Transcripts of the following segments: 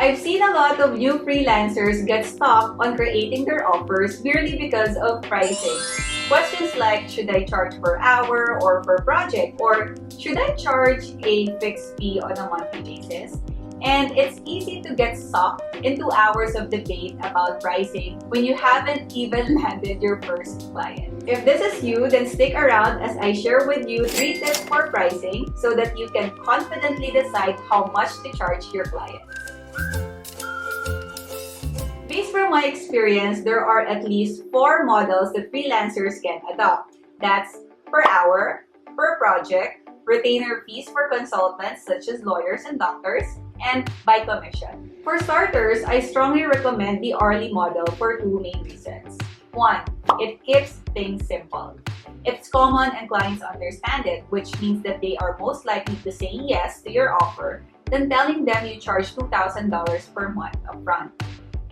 I've seen a lot of new freelancers get stuck on creating their offers merely because of pricing. Questions like, should I charge per hour or per project? Or should I charge a fixed fee on a monthly basis? And it's easy to get sucked into hours of debate about pricing when you haven't even landed your first client. If this is you, then stick around as I share with you 3 tips for pricing so that you can confidently decide how much to charge your clients. Based from my experience, there are at least 4 models that freelancers can adopt. That's per hour, per project, retainer fees for consultants such as lawyers and doctors, and by commission. For starters, I strongly recommend the hourly model for 2 main reasons. 1, it keeps things simple. It's common and clients understand it, which means that they are most likely to say yes to your offer than telling them you charge $2,000 per month upfront.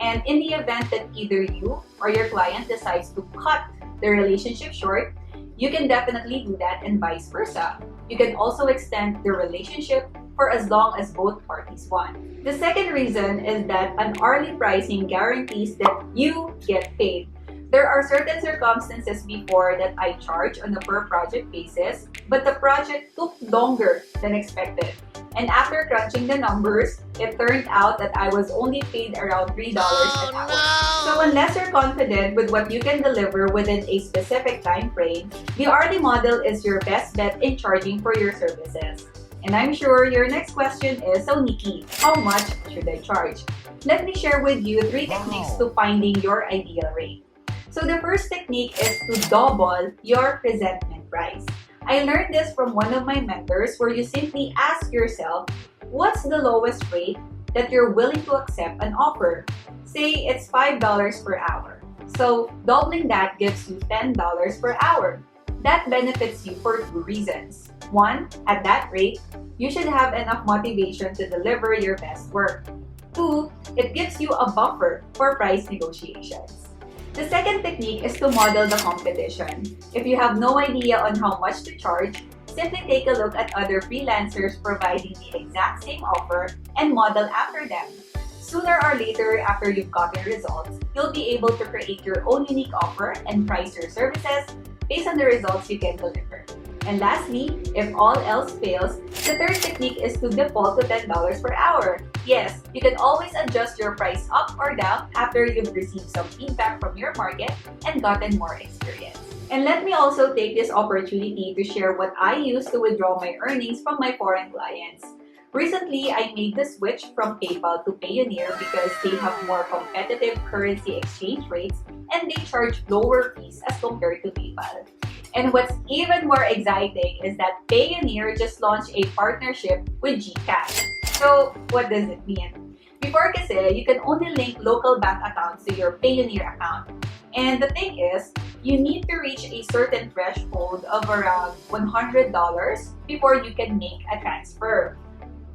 And in the event that either you or your client decides to cut the relationship short, you can definitely do that and vice versa. You can also extend the relationship for as long as both parties want. The second reason is that an hourly pricing guarantees that you get paid. There are certain circumstances before that I charge on a per project basis, but the project took longer than expected. And after crunching the numbers, it turned out that I was only paid around $3 an hour. So unless you're confident with what you can deliver within a specific time frame, the hourly model is your best bet in charging for your services. And I'm sure your next question is, so Nikki, how much should I charge? Let me share with you 3 techniques to finding your ideal rate. So the first technique is to double your presentment price. I learned this from one of my mentors where you simply ask yourself, what's the lowest rate that you're willing to accept an offer? Say it's $5 per hour. So doubling that gives you $10 per hour. That benefits you for 2 reasons. 1, at that rate, you should have enough motivation to deliver your best work. 2, it gives you a buffer for price negotiations. The second technique is to model the competition. If you have no idea on how much to charge, simply take a look at other freelancers providing the exact same offer and model after them. Sooner or later, after you've gotten results, you'll be able to create your own unique offer and price your services based on the results you can deliver. And lastly, if all else fails, the third technique is to default to $10 per hour. Yes, you can always adjust your price up or down after you've received some feedback from your market and gotten more experience. And let me also take this opportunity to share what I use to withdraw my earnings from my foreign clients. Recently, I made the switch from PayPal to Payoneer because they have more competitive currency exchange rates and they charge lower fees as compared to PayPal. And what's even more exciting is that Payoneer just launched a partnership with GCash. So, what does it mean? Before kasi, you can only link local bank accounts to your Payoneer account. And the thing is, you need to reach a certain threshold of around $100 before you can make a transfer.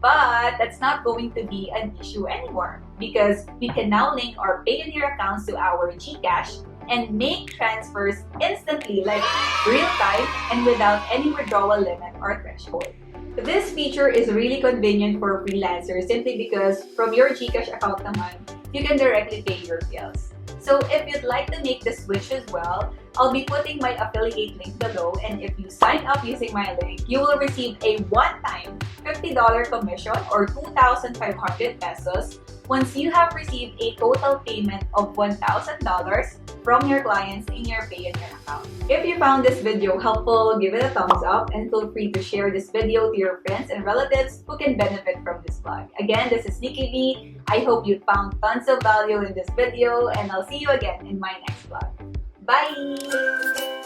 But that's not going to be an issue anymore because we can now link our Payoneer accounts to our GCash and make transfers instantly, like real time and without any withdrawal limit or threshold. This feature is really convenient for freelancers simply because from your GCash account naman, you can directly pay your bills. So if you'd like to make the switch as well, I'll be putting my affiliate link below, and if you sign up using my link, you will receive a one-time $50 commission or 2,500 pesos once you have received a total payment of $1,000 from your clients in your Payoneer account. If you found this video helpful, give it a thumbs up and feel free to share this video to your friends and relatives who can benefit from this vlog. Again, this is Nikki B. I hope you found tons of value in this video and I'll see you again in my next vlog. Bye!